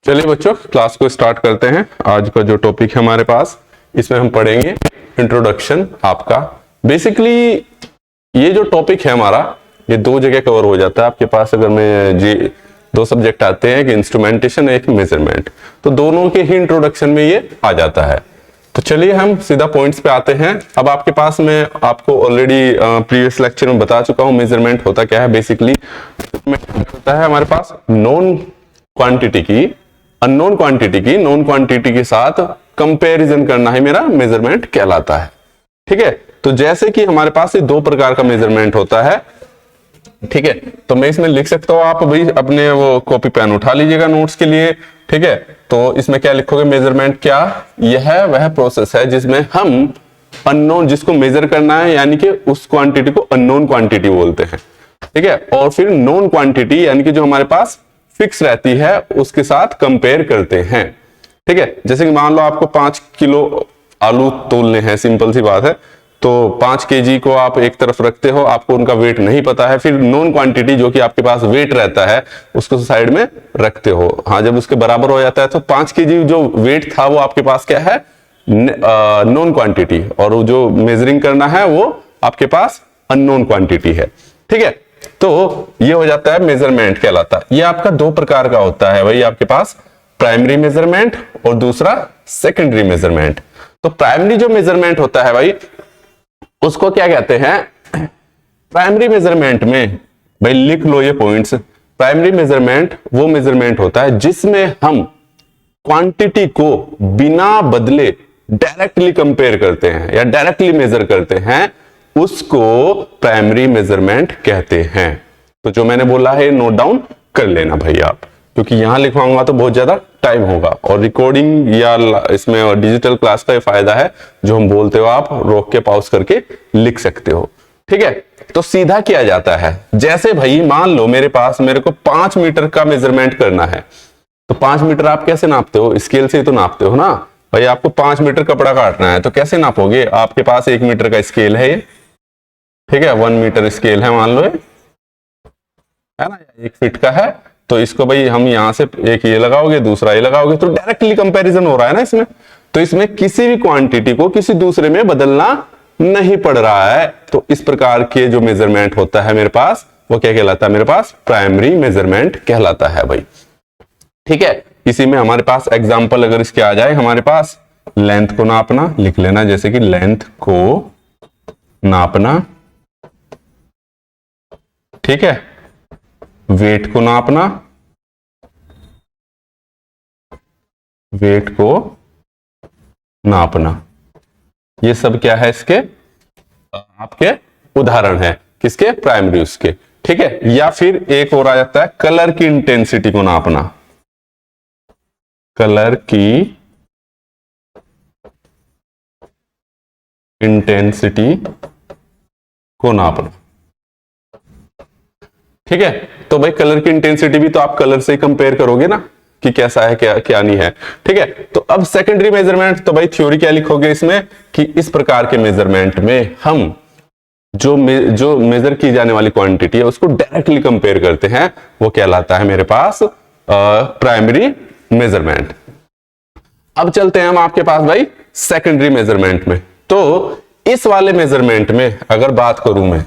चलिए बच्चों, क्लास को स्टार्ट करते हैं। आज का जो टॉपिक है हमारे पास, इसमें हम पढ़ेंगे इंट्रोडक्शन आपका। बेसिकली ये जो टॉपिक है हमारा, ये दो जगह कवर हो जाता है आपके पास। अगर मैं जी दो सब्जेक्ट आते हैं, एक इंस्ट्रूमेंटेशन एक मेजरमेंट, तो दोनों के ही इंट्रोडक्शन में ये आ जाता है। तो चलिए हम सीधा पॉइंट्स पे आते हैं। अब आपके पास मैं आपको ऑलरेडी प्रीवियस लेक्चर में बता चुका हूं मेजरमेंट होता क्या है। बेसिकली होता है हमारे पास नोन क्वांटिटी की अननोन क्वांटिटी की नोन क्वांटिटी के साथ कंपैरिजन करना है, मेरा मेजरमेंट कहलाता है। ठीक है, तो जैसे कि हमारे पास ये दो प्रकार का मेजरमेंट होता है। ठीक है, तो मैं इसमें लिख सकता हूं, आप भाई अपने वो कॉपी पेन उठा लीजिएगा नोट्स के लिए। ठीक है, तो इसमें क्या लिखोगे, मेजरमेंट क्या, यह वह प्रोसेस है जिसमें हम अननोन, जिसको मेजर करना है, यानी कि उस क्वांटिटी को अननोन क्वांटिटी बोलते हैं। ठीक है, और फिर नोन क्वांटिटी यानी कि जो हमारे पास फिक्स रहती है उसके साथ कंपेयर करते हैं। ठीक है, जैसे कि मान लो आपको 5 किलो आलू तोलने हैं, सिंपल सी बात है। तो 5 केजी को आप एक तरफ रखते हो, आपको उनका वेट नहीं पता है, फिर नॉन क्वांटिटी जो कि आपके पास वेट रहता है उसको साइड में रखते हो। हाँ, जब उसके बराबर हो जाता है तो 5 केजी जो वेट था वो आपके पास क्या है, नॉन क्वांटिटी, और वो जो मेजरिंग करना है वो आपके पास अननोन क्वांटिटी है। ठीक है, तो ये हो जाता है मेजरमेंट कहलाता है। ये आपका दो प्रकार का होता है भाई, आपके पास प्राइमरी मेजरमेंट और दूसरा सेकेंडरी मेजरमेंट। तो प्राइमरी जो मेजरमेंट होता है भाई, उसको क्या कहते हैं, प्राइमरी मेजरमेंट में भाई लिख लो ये पॉइंट्स। प्राइमरी मेजरमेंट वो मेजरमेंट होता है जिसमें हम क्वांटिटी को बिना बदले डायरेक्टली कंपेयर करते हैं या डायरेक्टली मेजर करते हैं, उसको प्राइमरी मेजरमेंट कहते हैं। तो जो मैंने बोला है नोट डाउन कर लेना भाई आप, क्योंकि यहां लिखवाऊंगा तो बहुत ज्यादा टाइम होगा, और रिकॉर्डिंग या इसमें डिजिटल क्लास का ये फायदा है, जो हम बोलते हो आप रोक के पॉज करके लिख सकते हो। ठीक है, तो सीधा किया जाता है। जैसे भाई मान लो मेरे को 5 मीटर का मेजरमेंट करना है, तो 5 मीटर आप कैसे नापते हो, स्केल से ही तो नापते हो ना भाई। आपको 5 मीटर कपड़ा काटना है तो कैसे नापोगे, आपके पास 1 मीटर का स्केल है ये। ठीक है, 1 मीटर स्केल है मान लो, है ना, 1 फीट का है। तो इसको भाई हम यहां से एक ये लगाओगे, दूसरा ये लगाओगे, तो डायरेक्टली कंपैरिजन हो रहा है ना इसमें। तो इसमें किसी भी क्वांटिटी को किसी दूसरे में बदलना नहीं पड़ रहा है। तो इस प्रकार के जो मेजरमेंट होता है मेरे पास, वो क्या कहलाता है, मेरे पास प्राइमरी मेजरमेंट कहलाता है भाई। ठीक है, इसी में हमारे पास एग्जाम्पल अगर इसके आ जाए, हमारे पास लेंथ को नापना लिख लेना, जैसे कि लेंथ को नापना। ठीक है, वेट को नापना, वेट को नापना, ये सब क्या है, इसके आपके उदाहरण है, किसके, प्राइमरी उसके। ठीक है, या फिर एक और आ जाता है कलर की इंटेंसिटी को नापना, कलर की इंटेंसिटी को नापना। ठीक है, तो भाई कलर की इंटेंसिटी भी तो आप कलर से ही कंपेयर करोगे ना कि कैसा है क्या क्या नहीं है। ठीक है, तो अब सेकेंडरी मेजरमेंट, तो भाई थ्योरी क्या लिखोगे इसमें कि इस प्रकार के मेजरमेंट में हम जो मेजर की जाने वाली क्वांटिटी है उसको डायरेक्टली कंपेयर करते हैं, वो कहलाता है मेरे पास प्राइमरी मेजरमेंट। अब चलते हैं हम आपके पास भाई सेकेंडरी मेजरमेंट में। तो इस वाले मेजरमेंट में अगर बात करूं मैं,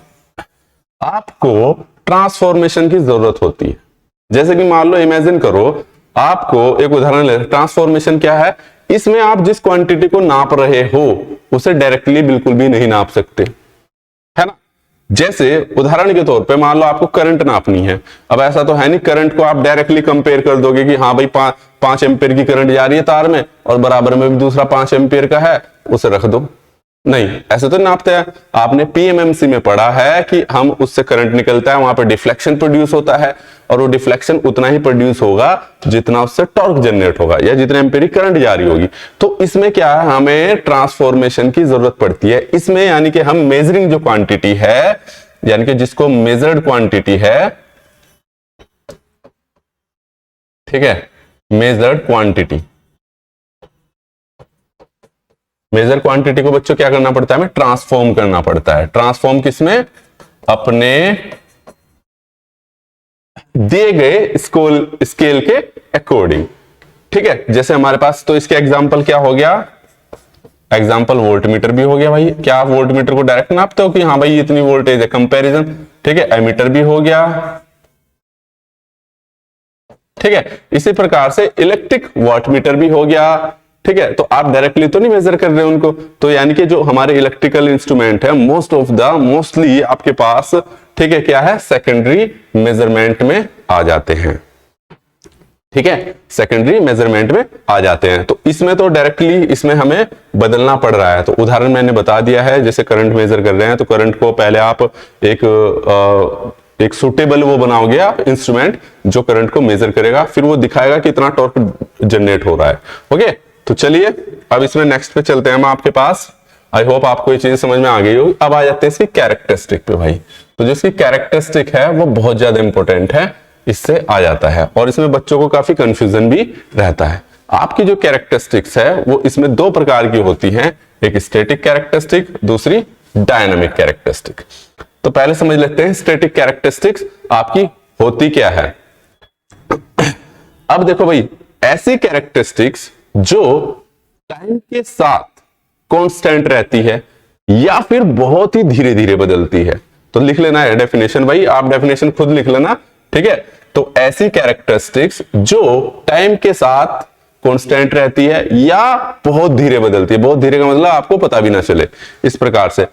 आपको ट्रांसफॉर्मेशन की जरूरत होती है। जैसे कि मान लो, इमेजिन करो, आपको एक उदाहरण ले, ट्रांसफॉर्मेशन क्या है, इसमें आप जिस क्वांटिटी को नाप रहे हो उसे डायरेक्टली बिल्कुल भी नहीं नाप सकते, है ना। जैसे उदाहरण के तौर पे मान लो आपको करंट नापनी है। अब ऐसा तो है नहीं करंट को आप डायरेक्टली कंपेयर कर दोगे कि हाँ भाई 5 एम्पियर की करंट जा रही है तार में और बराबर में भी दूसरा 5 एम्पियर का है, उसे रख दो। नहीं, ऐसे तो नापते हैं। आपने पीएमएमसी में पढ़ा है कि हम उससे करंट निकलता है, वहां पर डिफ्लेक्शन प्रोड्यूस होता है, और वो डिफ्लेक्शन उतना ही प्रोड्यूस होगा जितना उससे टॉर्क जनरेट होगा या जितने एम्पीयर की करंट जारी होगी। तो इसमें क्या है, हमें ट्रांसफॉर्मेशन की जरूरत पड़ती है इसमें, यानी कि हम मेजरिंग जो क्वांटिटी है, यानी कि जिसको मेजर्ड क्वांटिटी है, ठीक है, मेजर्ड क्वांटिटी, मेजर क्वांटिटी को बच्चों क्या करना पड़ता है, हमें ट्रांसफॉर्म करना पड़ता है। ट्रांसफॉर्म किसमें, अपने दिए गए स्केल के अकॉर्डिंग। ठीक है, जैसे हमारे पास तो इसके एग्जाम्पल क्या हो गया, एग्जाम्पल वोल्टमीटर भी हो गया भाई। क्या आप वोल्टमीटर को डायरेक्ट नापते हो कि हाँ भाई इतनी वोल्टेज है, कंपैरिजन। ठीक है, एमीटर भी हो गया। ठीक है, इसी प्रकार से इलेक्ट्रिक वाटमीटर भी हो गया। ठीक है, तो आप डायरेक्टली तो नहीं मेजर कर रहे उनको, तो यानी कि जो हमारे इलेक्ट्रिकल इंस्ट्रूमेंट है मोस्टली आपके पास, ठीक है, क्या है, सेकेंडरी मेजरमेंट में आ जाते हैं। ठीक है, सेकेंडरी मेजरमेंट में आ जाते हैं। तो इसमें तो डायरेक्टली इसमें हमें बदलना पड़ रहा है। तो उदाहरण मैंने बता दिया है, जैसे करंट मेजर कर रहे हैं तो करंट को पहले आप एक सुटेबल वो बनाओगे आप इंस्ट्रूमेंट जो करंट को मेजर करेगा, फिर वो दिखाएगा कि इतना टॉर्क जनरेट हो रहा है। ओके, तो चलिए अब इसमें नेक्स्ट पे चलते हैं हम आपके पास। आई होप आपको ये चीज समझ में आ गई होगी। अब आ जाते हैं इसकी कैरेक्टरिस्टिक पे भाई। तो जो इसकी कैरेक्टरिस्टिक है वो बहुत ज्यादा इंपॉर्टेंट है, इससे आ जाता है, और इसमें बच्चों को काफी कंफ्यूजन भी रहता है। आपकी जो कैरेक्टरिस्टिक्स है वो इसमें दो प्रकार की होती हैं, एक स्टैटिक कैरेक्टरिस्टिक, दूसरी डायनामिक कैरेक्टरिस्टिक। तो पहले समझ लेते हैं स्टैटिक कैरेक्टरिस्टिक्स आपकी होती क्या है। अब देखो भाई, ऐसी कैरेक्टरिस्टिक्स जो टाइम के साथ कांस्टेंट रहती है या फिर बहुत ही धीरे धीरे बदलती है। तो लिख लेना है डेफिनेशन भाई, आप डेफिनेशन खुद लिख लेना। ठीक है, तो ऐसी कैरेक्टरिस्टिक्स जो टाइम के साथ कांस्टेंट रहती है या बहुत धीरे बदलती है, बहुत धीरे का मतलब आपको पता भी ना चले, इस प्रकार से,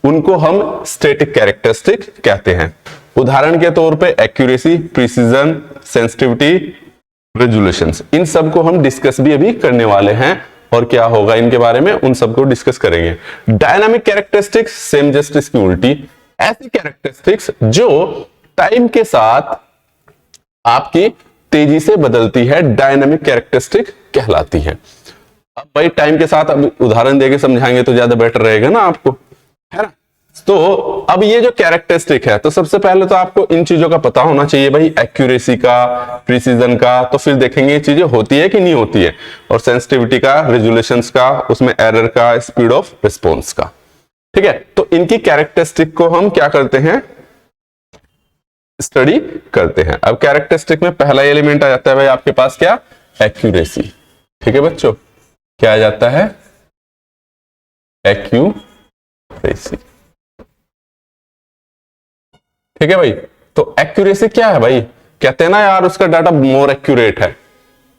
उनको हम स्टैटिक कैरेक्टरिस्टिक कहते हैं। उदाहरण के तौर पे एक्यूरेसी, प्रिसीजन, सेंसिटिविटी, रेजोल्यूशंस, इन सब को हम डिस्कस भी अभी करने वाले हैं, और क्या होगा इनके बारे में उन सबको डिस्कस करेंगे। डायनामिक कैरेक्टरिस्टिक्स सेम जस्ट इसकी उल्टी, ऐसी कैरेक्टरिस्टिक्स जो टाइम के साथ आपकी तेजी से बदलती है, डायनामिक कैरेक्टरिस्टिक कहलाती है। अब भाई टाइम के साथ अब उदाहरण देके समझाएंगे तो ज्यादा बेटर रहेगा ना आपको, है ना। तो अब ये जो कैरेक्टरिस्टिक है, तो सबसे पहले तो आपको इन चीजों का पता होना चाहिए भाई, एक्यूरेसी का, प्रिसीजन का, तो फिर देखेंगे ये चीजें होती है कि नहीं होती है, और सेंसिटिविटी का, रेजोल्यूशंस का, उसमें एरर का, स्पीड ऑफ रिस्पॉन्स का। ठीक है, तो इनकी कैरेक्टरिस्टिक को हम क्या करते हैं, स्टडी करते हैं। अब कैरेक्टरिस्टिक में पहला एलिमेंट आ जाता है भाई आपके पास क्या, एक्यूरेसी। ठीक है बच्चों, क्या आ जाता है, एक्यूरेसी। ठीक है भाई, तो एक्यूरेसी क्या है भाई, कहते हैं ना यार उसका डाटा मोर एक्यूरेट है।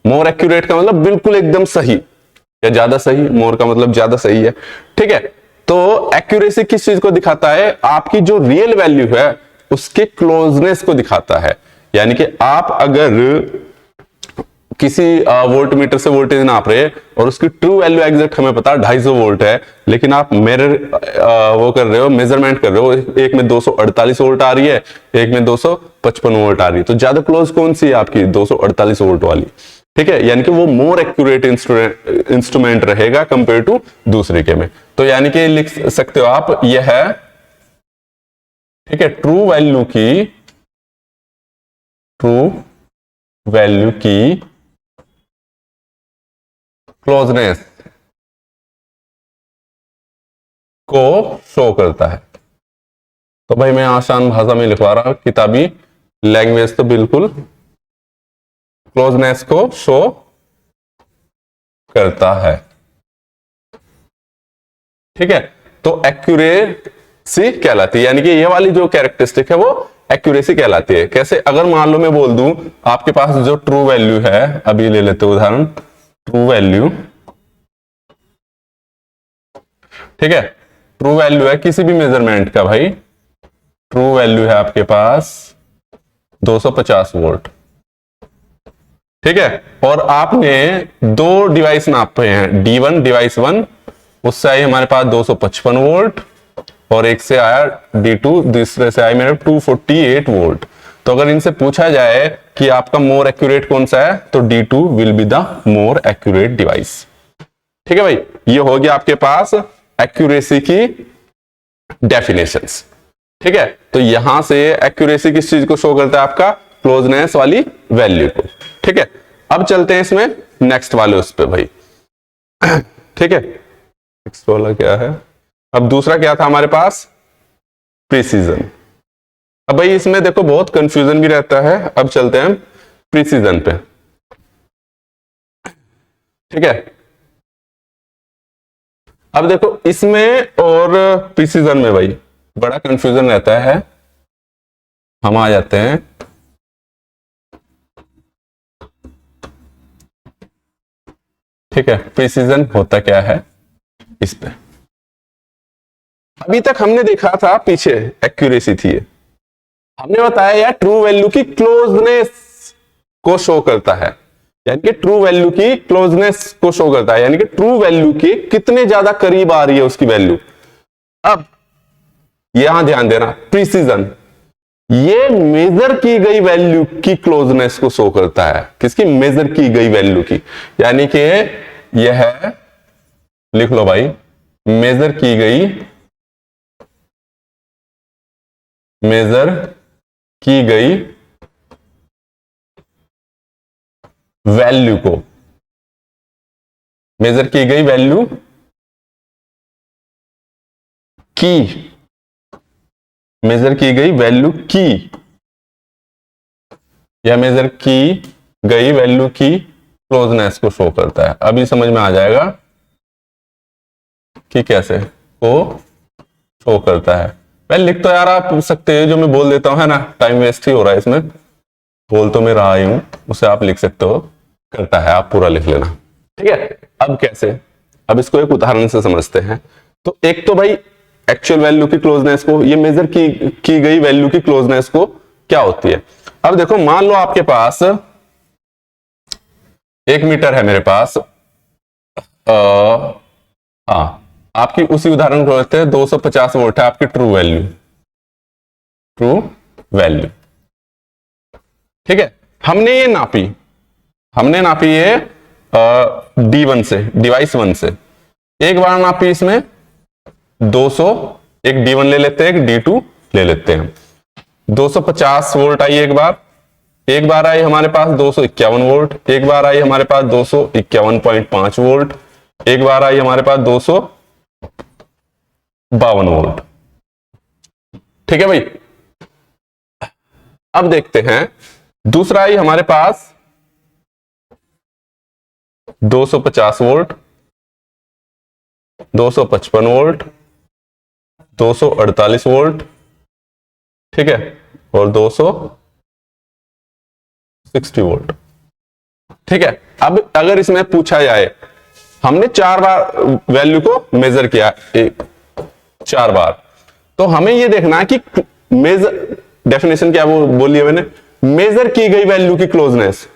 मोर एक्यूरेट का मतलब बिल्कुल एकदम सही या ज्यादा सही, मोर का मतलब ज्यादा सही है। ठीक है, तो एक्यूरेसी किस चीज को दिखाता है, आपकी जो रियल वैल्यू है उसके क्लोजनेस को दिखाता है। यानी कि आप अगर किसी वोल्टमीटर से वोल्टेज नाप रहे और उसकी ट्रू वैल्यू एग्जैक्ट हमें पता 250 वोल्ट है, लेकिन आप मेजर वो कर रहे हो, मेजरमेंट कर रहे हो, एक में 248 वोल्ट आ रही है, एक में 255 वोल्ट आ रही है, तो ज्यादा क्लोज कौन सी है आपकी, 248 वोल्ट वाली। ठीक है, यानी कि वो मोर एक्यूरेट इंस्ट्रूमेंट रहेगा कंपेयर टू दूसरे के में। तो यानी कि लिख सकते हो आप, यह है, ठीक है, ट्रू वैल्यू की क्लोजनेस को शो करता है। तो भाई मैं आसान भाषा में लिखवा रहा हूं, किताबी लैंग्वेज तो बिल्कुल क्लोजनेस को शो करता है। ठीक है, तो एक्यूरेसी कहलाती है, यानी कि ये वाली जो कैरेक्टरिस्टिक है वो एक्यूरेसी कहलाती है। कैसे, अगर मान लो मैं बोल दूं आपके पास जो ट्रू वैल्यू है, अभी ले लेते उदाहरण, ट्रू वैल्यू, ठीक है, ट्रू वैल्यू है किसी भी मेजरमेंट का भाई, ट्रू वैल्यू है आपके पास 250 वोल्ट। ठीक है, और आपने दो डिवाइस नापे हैं, D1 डिवाइस 1, उससे आई हमारे पास 255 वोल्ट, और एक से आया D2, दूसरे से आई मेरे 248 वोल्ट। तो अगर इनसे पूछा जाए कि आपका मोर एक्यूरेट कौन सा है, तो D2 will be the more accurate device. ठीक है भाई, ये हो गया आपके पास एक्यूरेसी की डेफिनेशंस। ठीक है, तो यहां से एक्यूरेसी किस चीज को शो करता है, आपका क्लोजनेस वाली वैल्यू को। ठीक है, अब चलते हैं इसमें नेक्स्ट वाले उस पे भाई। ठीक है, नेक्स्ट वाला क्या है, अब दूसरा क्या था हमारे पास, प्रिसीजन। अब भाई इसमें देखो बहुत कंफ्यूजन भी रहता है। अब चलते हैं प्रिसीजन पे। ठीक है। अब देखो इसमें और प्रिसीजन में भाई बड़ा कंफ्यूजन रहता है। हम आ जाते हैं ठीक है, प्रिसीजन होता क्या है इस पे। अभी तक हमने देखा था पीछे एक्यूरेसी थी, हमने बताया यार ट्रू वैल्यू की क्लोजनेस को शो करता है, यानी कि ट्रू वैल्यू की क्लोजनेस को शो करता है, यानी कि ट्रू वैल्यू के कितने ज्यादा करीब आ रही है उसकी वैल्यू। अब यहां ध्यान देना, प्रिसीजन ये मेजर की गई वैल्यू की क्लोजनेस को शो करता है। किसकी? मेजर की गई वैल्यू की, यानी कि यह है, लिख लो भाई, मेजर की गई, मेजर की गई वैल्यू को, मेजर की गई वैल्यू की, मेजर की गई वैल्यू की, या मेजर की गई वैल्यू की क्लोजनेस को शो करता है। अभी समझ में आ जाएगा कि कैसे को शो करता है। पहले लिख तो यार आप सकते हैं, जो मैं बोल देता हूं है ना, टाइम वेस्ट ही हो रहा है इसमें, बोल तो मैं रहा ही हूं, उसे आप लिख सकते हो, करता है आप पूरा लिख लेना, ठीक है। अब कैसे, अब इसको एक उदाहरण से समझते हैं। तो एक तो भाई एक्चुअल वैल्यू की क्लोजनेस को, ये मेजर की गई वैल्यू की क्लोजनेस को क्या होती है। अब देखो मान लो आपके पास 1 मीटर है मेरे पास, हाँ आपकी उसी उदाहरण को लेते हैं, 250 वोल्ट है आपकी ट्रू वैल्यू, ट्रू वैल्यू, ठीक है। हमने ये नापी, हमने नापी ये D1 से, डिवाइस 1 से, एक बार नापी इसमें 200, एक D1 ले लेते हैं, एक D2 ले लेते हैं, 250 वोल्ट आई एक बार आई हमारे पास 251 वोल्ट, एक बार आई हमारे पास 251.5 वोल्ट, एक बार आई हमारे पास 252 वोल्ट, ठीक है भाई। अब देखते हैं दूसरा आई हमारे पास 250 वोल्ट, 255 वोल्ट, 248 वोल्ट, ठीक है, और 260 वोल्ट, ठीक है। अब अगर इसमें पूछा जाए, हमने 4 बार वैल्यू को मेजर किया, 4 बार, तो हमें यह देखना है कि मेजर, डेफिनेशन क्या बोली है मैंने, मेजर की गई वैल्यू की क्लोजनेस।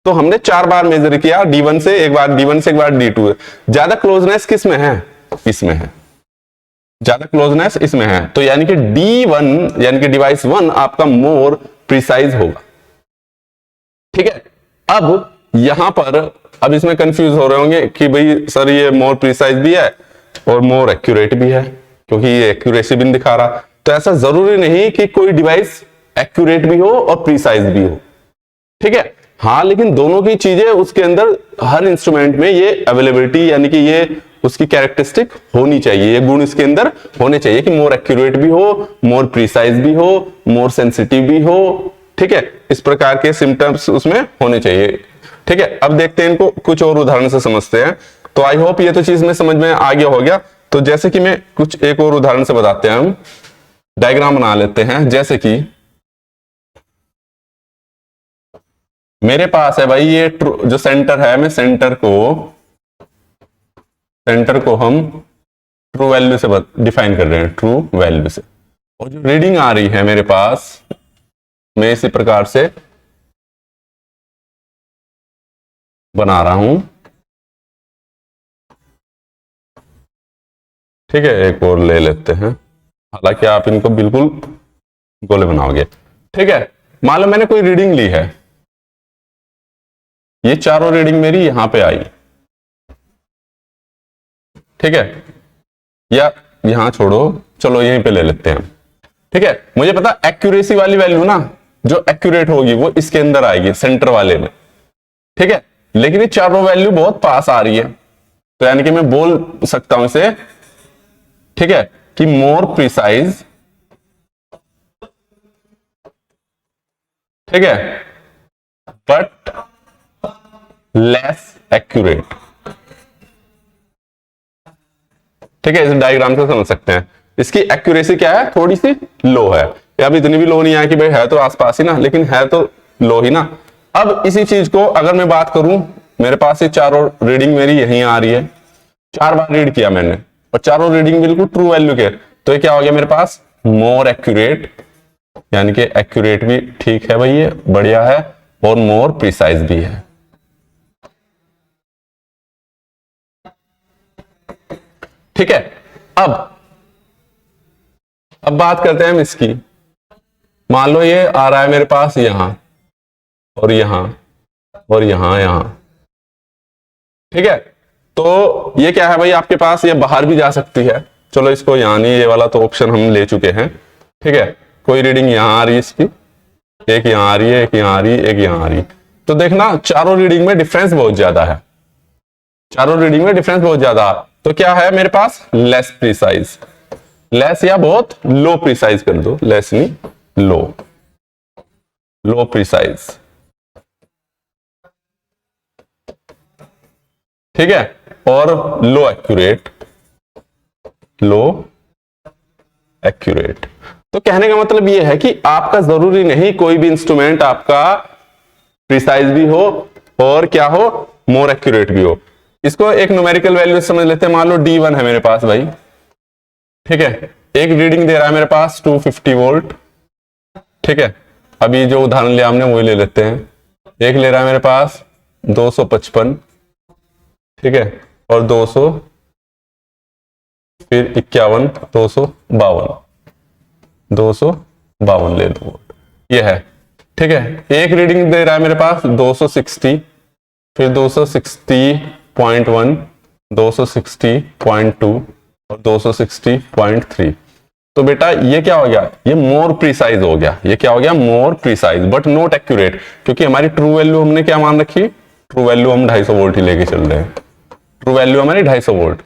तो हमने 4 बार मेजर किया, D1 से एक बार, D1 से एक बार, D2 है, ज्यादा क्लोजनेस किस में है, इसमें है, ज्यादा क्लोजनेस इसमें है, तो यानी कि D1 यानी कि डिवाइस 1 आपका मोर प्रिसाइज होगा, ठीक है। अब यहां पर, अब इसमें कंफ्यूज हो रहे होंगे कि भाई सर ये मोर प्रिसाइज भी है और मोर एक्यूरेट भी है, क्योंकि ये एक्यूरेसी भी दिखा रहा। तो ऐसा जरूरी नहीं कि कोई डिवाइस एक्यूरेट भी हो और प्रिसाइज भी हो, ठीक है। हाँ, लेकिन दोनों की चीजें उसके अंदर, हर इंस्ट्रूमेंट में ये अवेलेबिलिटी, यानी कि ये उसकी कैरेक्टरिस्टिक होनी चाहिए, ये गुण इसके अंदर होने चाहिए कि मोर एक्यूरेट भी हो, मोर प्रिसाइज भी हो, मोर सेंसिटिव भी हो, ठीक है। इस प्रकार के सिम्टम्स उसमें होने चाहिए, ठीक है। अब देखते हैं इनको कुछ और उदाहरण से समझते हैं। तो आई होप ये तो चीज में समझ में आ गया हो गया। तो जैसे कि मैं कुछ एक और उदाहरण से बताते हैं, हम डायग्राम बना लेते हैं। जैसे कि मेरे पास है भाई ये जो सेंटर है, मैं सेंटर को हम ट्रू वैल्यू से डिफाइन कर रहे हैं, ट्रू वैल्यू से, और जो रीडिंग आ रही है मेरे पास, मैं इसी प्रकार से बना रहा हूं, ठीक है। एक और ले लेते हैं, हालांकि आप इनको बिल्कुल गोले बनाओगे, ठीक है। मान लो मैंने कोई रीडिंग ली है, ये चारों रीडिंग मेरी यहां पे आई, ठीक है, या यहां छोड़ो, चलो यहीं पे ले लेते हैं, ठीक है। मुझे पता एक्यूरेसी वाली वैल्यू ना, जो एक्यूरेट होगी वो इसके अंदर आएगी, सेंटर वाले में, ठीक है। लेकिन ये चारों वैल्यू बहुत पास आ रही है, तो यानी कि मैं बोल सकता हूं इसे, ठीक है, कि मोर प्रिसाइज, ठीक है, बट लेस एक्यूरेट, ठीक है, इस डायग्राम से समझ सकते हैं। इसकी एक्यूरेसी क्या है, थोड़ी सी लो है, या अब इतनी भी लो नहीं है कि भाई है तो आसपास ही ना, लेकिन है तो लो ही ना। अब इसी चीज को अगर मैं बात करूं, मेरे पास ये चारों रीडिंग मेरी यहीं आ रही है, 4 बार रीड किया मैंने और चारों रीडिंग बिल्कुल ट्रू वैल्यू के, तो ये क्या हो गया मेरे पास, मोर एक्यूरेट, यानी कि एक्यूरेट भी ठीक है भाई, ये बढ़िया है, और मोर प्रिसाइज भी है। ठीक है, अब बात करते हैं हम इसकी। मान लो ये आ रहा है मेरे पास यहां और यहां और यहां, ठीक है, तो ये क्या है भाई आपके पास, ये बाहर भी जा सकती है, चलो इसको यहां नहीं, ये वाला तो ऑप्शन हम ले चुके हैं। ठीक है, कोई रीडिंग यहां आ रही है इसकी, एक यहां आ रही है, एक यहां आ रही है, एक यहां आ रही है, तो देखना चारों रीडिंग में डिफरेंस बहुत ज्यादा है, चारों रीडिंग में डिफरेंस बहुत ज्यादा। तो क्या है मेरे पास, लेस प्रिसाइज, लेस या बहुत लो प्रिसाइज कर दो, लेस नहीं लो प्रिसाइज। ठीक है, और लो एक्यूरेट, तो कहने का मतलब यह है कि आपका जरूरी नहीं कोई भी इंस्ट्रूमेंट आपका प्रिसाइज भी हो और क्या हो, मोर एक्यूरेट भी हो। इसको एक न्यूमेरिकल वैल्यू समझ लेते हैं। मान लो D1 है मेरे पास भाई, ठीक है, एक रीडिंग दे रहा है मेरे पास 250 वोल्ट। ठीक है, अभी जो उदाहरण लिया हमने वही ले लेते हैं। एक ले रहा है मेरे पास 255, ठीक है, और 200, फिर 51, 252 ले लो, ये है। ठीक है, एक रीडिंग दे रहा है मेरे पास 260, फिर 260.1, 260.2 और 260.3। तो बेटा ये क्या हो गया, ये मोर प्रिसाइज हो गया, ये क्या हो गया, more precise but not accurate, क्योंकि हमारी ट्रू वैल्यू हमने क्या मान रखी, ट्रू वैल्यू हम 250 वोल्ट ही लेके चल रहे हैं, ट्रू वैल्यू हमारी 250 वोल्ट,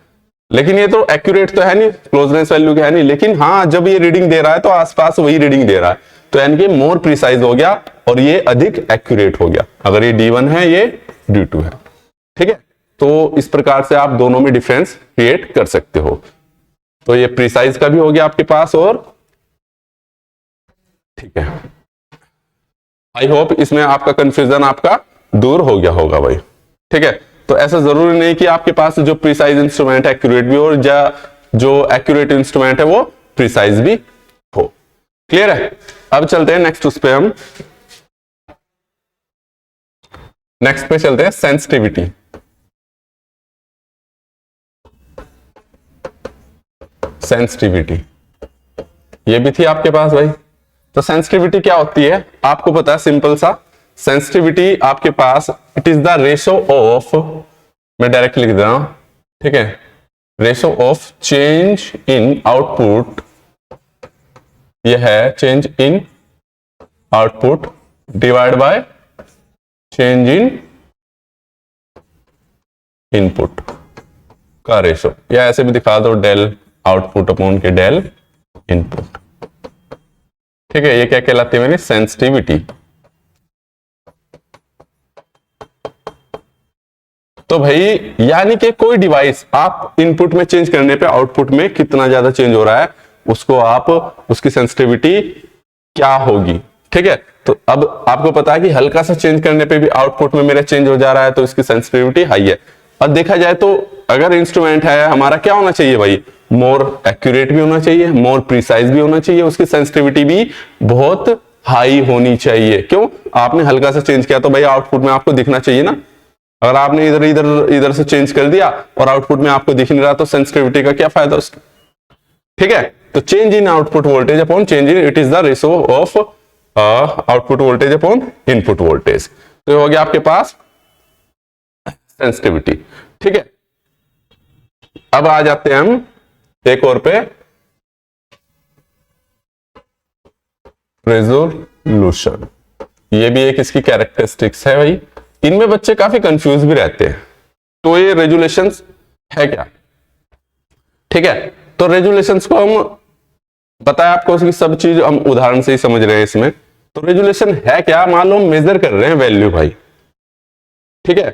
लेकिन ये तो एक्यूरेट तो है नहीं, क्लोजनेस वैल्यू है नहीं, लेकिन हाँ जब ये रीडिंग दे रहा है तो आसपास वही रीडिंग दे रहा है, तो यानी कि मोर प्रिसाइज हो गया और ये अधिक एक्यूरेट हो गया। अगर ये D1 है, ये D2 है। ठीक है, तो इस प्रकार से आप दोनों में डिफरेंस क्रिएट कर सकते हो। तो ये प्रिसाइज का भी हो गया आपके पास, और ठीक है, आई होप इसमें आपका कंफ्यूजन आपका दूर हो गया होगा भाई। ठीक है, तो ऐसा जरूरी नहीं कि आपके पास जो प्रिसाइज इंस्ट्रूमेंट है एक्यूरेट भी हो, और जो एक्यूरेट इंस्ट्रूमेंट है वो प्रिसाइज भी हो। क्लियर है? अब चलते हैं नेक्स्ट, उस पे हम नेक्स्ट पे चलते हैं, सेंसिटिविटी। सेंसिटिविटी ये भी थी आपके पास भाई। तो सेंसिटिविटी क्या होती है आपको पता है, सिंपल सा। सेंसिटिविटी आपके पास, it is the ratio of, मैं डायरेक्ट लिख दे रहा हूं, ठीक है, ratio of change in output, यह है change in output divide by change in input का रेशो, या ऐसे भी दिखा दो, डेल आउटपुट अपॉन के डेल इनपुट। ठीक है, ये क्या कहलाती है मेरी, सेंसिटिविटी। तो भाई यानी कि कोई डिवाइस आप इनपुट में चेंज करने पे आउटपुट में कितना ज्यादा चेंज हो रहा है, उसको आप, उसकी सेंसिटिविटी क्या होगी। ठीक है, तो अब आपको पता है कि हल्का सा चेंज करने पे भी आउटपुट में मेरा चेंज हो जा रहा है, तो इसकी सेंसिटिविटी हाई है। अब देखा जाए तो अगर इंस्ट्रूमेंट है हमारा, क्या होना चाहिए भाई, मोर एक्यूरेट भी होना चाहिए, मोर प्रिसाइज भी होना चाहिए, उसकी सेंसिटिविटी भी बहुत हाई होनी चाहिए। क्यों, आपने हल्का सा चेंज किया तो भाई आउटपुट में आपको दिखना चाहिए ना। अगर आपने इधर इधर इधर से चेंज कर दिया और आउटपुट में आपको दिख नहीं रहा, तो सेंसिटिविटी का क्या फायदा उसका। ठीक है, तो change in output voltage upon change in, it is the ratio of output voltage upon input voltage. तो ये हो गया आपके पास सेंसिटिविटी। ठीक है, अब आ जाते हैं हम एक और पे, रेजोल्यूशन। ये भी एक इसकी कैरेक्टरिस्टिक्स है भाई। इनमें बच्चे काफी कंफ्यूज भी रहते हैं। तो ये रेजुलेशंस है क्या। ठीक है, तो रेजुलेशंस को हम बताया आपको, उसकी सब चीज हम उदाहरण से ही समझ रहे हैं इसमें। तो रेजुलेशन है क्या, मान लो मेजर कर रहे हैं वैल्यू भाई। ठीक है,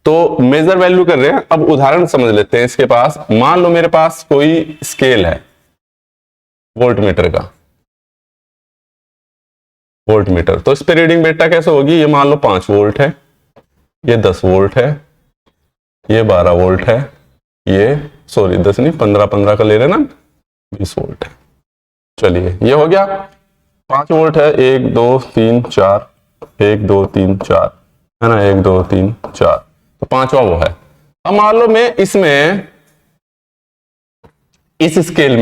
तो मेजर वैल्यू कर रहे हैं। अब उदाहरण समझ लेते हैं इसके पास। मान लो मेरे पास कोई स्केल है वोल्ट मीटर का, वोल्ट मीटर, तो इस पे रीडिंग बेटा कैसे होगी? ये मान लो 5 वोल्ट है, ये 10 वोल्ट है, ये 12 वोल्ट है, ये सॉरी 10 नहीं 15 का ले लेना, 20 वोल्ट है। चलिए ये हो गया, 5 वोल्ट है, 1 2 3 4, 1 2 3 4 है ना, 1 2 3 4, तो 5वां वो है। अब मान लो मैं इसमें इस स्केल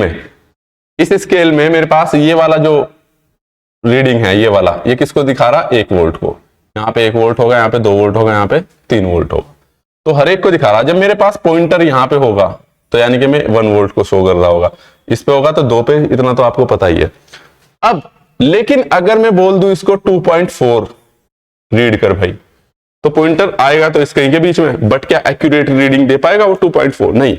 में मेरे पास ये वाला जो रीडिंग है, ये वाला, ये किसको दिखा रहा? 1 वोल्ट को। यहाँ पे 1 वोल्ट होगा, यहाँ पे 2 वोल्ट होगा, यहाँ पे 3 वोल्ट होगा, तो हर एक को दिखा रहा। जब मेरे पास पॉइंटर यहाँ पे होगा तो यानी कि मैं 1 वोल्ट को शो कर रहा होगा, इस पे होगा तो 2 पे, इतना तो आपको पता ही है। अब लेकिन अगर मैं बोल दूं इसको 2.4 रीड कर भाई, तो पॉइंटर आएगा तो इसके के बीच में, बट क्या एक्यूरेट रीडिंग दे पाएगा वो 2.4? नहीं,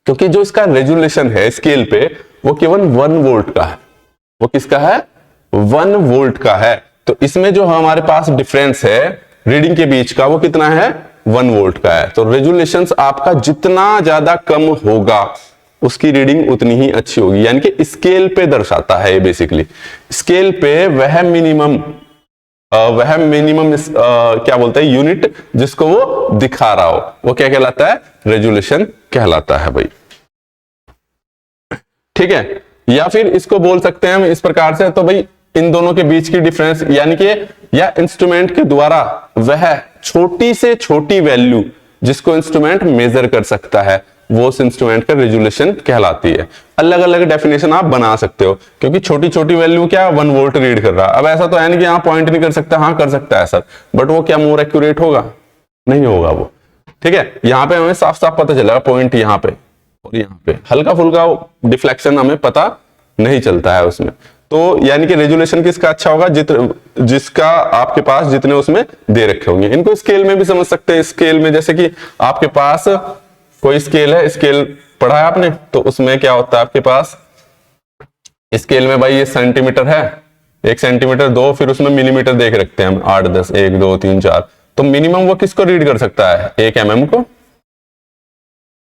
क्योंकि जो इसका रेजुलेशन है स्केल पे वो केवल 1 वोल्ट का है। वो किसका है? 1 वोल्ट का है। तो इसमें जो हमारे पास डिफरेंस है रीडिंग के बीच का, वो कितना है? 1 वोल्ट का है। तो रेजुलेशन आपका जितना ज्यादा कम होगा उसकी रीडिंग उतनी ही अच्छी होगी, यानी कि स्केल पे दर्शाता है ये। बेसिकली स्केल पे वह मिनिमम क्या बोलते हैं यूनिट जिसको वो दिखा रहा हो, वो क्या कहलाता है? रेजुलेशन कहलाता है भाई। ठीक है, या फिर इसको बोल सकते हैं हम इस प्रकार से, तो भाई इन दोनों के बीच की डिफरेंस, यानी कि या इंस्ट्रूमेंट के द्वारा वह छोटी से छोटी वैल्यू जिसको इंस्ट्रूमेंट मेजर कर सकता है, वो उस इंस्ट्रूमेंट का रेजुलेशन कहलाती है। अलग अलग डेफिनेशन आप बना सकते हो, क्योंकि छोटी छोटी वैल्यू क्या 1 वोल्ट रीड कर रहा है। अब ऐसा तो है नहीं कि यहाँ पॉइंट नहीं कर सकता, हाँ कर सकता है सर, बट वो क्या मोर एक्यूरेट होगा? नहीं होगा वो। ठीक है, यहाँ पे हमें साफ साफ पता चलेगा पॉइंट यहाँ पे और यहाँ पे, हल्का फुल्का डिफ्लेक्शन हमें पता नहीं चलता है उसमें। तो यानी कि रेजुलेशन किसका अच्छा होगा? जिसका आपके पास जितने उसमें दे रखे होंगे। इनको स्केल में भी समझ सकते हैं। स्केल में जैसे कि आपके पास कोई स्केल है, स्केल पढ़ा है आपने, तो उसमें क्या होता है आपके पास स्केल में भाई ये सेंटीमीटर है, 1 सेंटीमीटर 2, फिर उसमें मिलीमीटर देख रखते हैं हम 8 10, 1 2 3 4, तो मिनिमम वो किसको रीड कर सकता है? 1 mm को।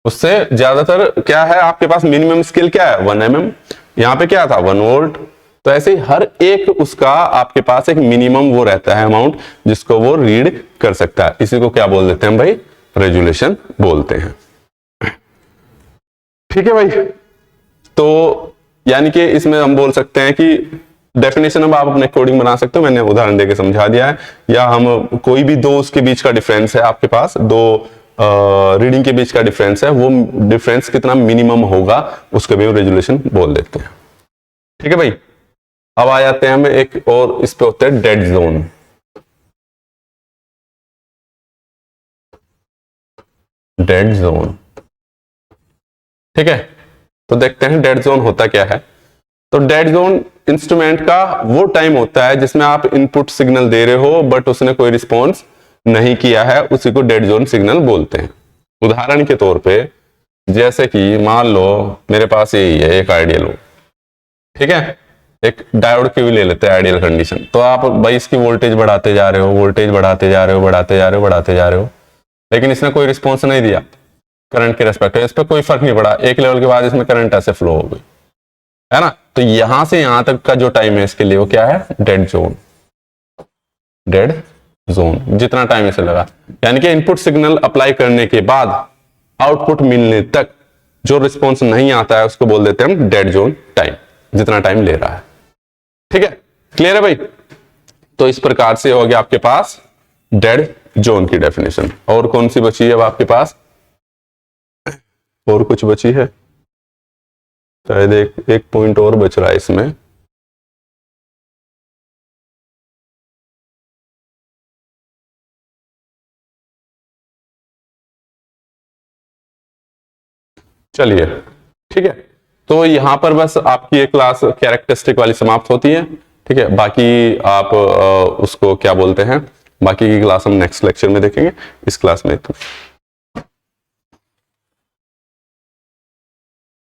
उससे ज्यादातर क्या है आपके पास? मिनिमम स्केल क्या है? 1 mm। यहाँ पे क्या था? 1 वोल्ट। तो ऐसे ही हर एक उसका आपके पास एक मिनिमम वो रहता है अमाउंट जिसको वो रीड कर सकता है। इसी को क्या बोल देते हैं भाई? रेजुलेशन बोलते हैं। ठीक है भाई, तो यानी कि इसमें हम बोल सकते हैं कि डेफिनेशन अब आप अपने कोडिंग बना सकते हो, मैंने उदाहरण देके समझा दिया है। या हम कोई भी 2 उसके बीच का डिफरेंस है आपके पास, 2 रीडिंग के बीच का डिफरेंस है, वो डिफरेंस कितना मिनिमम होगा उसके भी रेजुलेशन बोल देते हैं। ठीक है भाई, अब आ जाते हैं हम एक और, इस पे होता है डेड जोन। डेड जोन, ठीक है, तो देखते हैं डेड जोन होता क्या है। तो डेड जोन इंस्ट्रूमेंट का वो टाइम होता है जिसमें आप इनपुट सिग्नल दे रहे हो बट उसने कोई रिस्पॉन्स नहीं किया है, उसी को डेड जोन सिग्नल बोलते हैं। उदाहरण के तौर पे जैसे कि मान लो मेरे पास यही है एक आइडियल हो, ठीक है, एक डायोड की भी ले लेते हैं आइडियल कंडीशन। तो आप भाई इसकी वोल्टेज बढ़ाते जा रहे हो, वोल्टेज बढ़ाते जा रहे हो, बढ़ाते जा रहे हो, बढ़ाते जा रहे हो, लेकिन इसने कोई रिस्पॉन्स नहीं दिया करंट के रेस्पेक्ट में, इस पर कोई फर्क नहीं पड़ा। एक लेवल के बाद इसमें करंट ऐसे फ्लो हो गई, है ना। तो यहां से यहां तक का जो टाइम है इसके लिए वो क्या है? Dead zone. डेड जोन, जितना टाइम इसे लगा, यानी कि इनपुट सिग्नल अप्लाई करने के बाद आउटपुट मिलने तक जो रिस्पॉन्स नहीं आता है उसको बोल देते हैं हम डेड जोन टाइम, जितना टाइम ले रहा है। ठीक है, क्लियर है भाई। तो इस प्रकार से हो गया आपके पास डेड जोन की डेफिनेशन। और कौन सी बची है अब आपके पास? और कुछ बची है शायद, एक पॉइंट और बच रहा है इसमें। चलिए ठीक है, तो यहां पर बस आपकी ये क्लास कैरेक्टरिस्टिक वाली समाप्त होती है। ठीक है, बाकी आप उसको क्या बोलते हैं, बाकी की क्लास हम नेक्स्ट लेक्चर में देखेंगे। इस क्लास में तो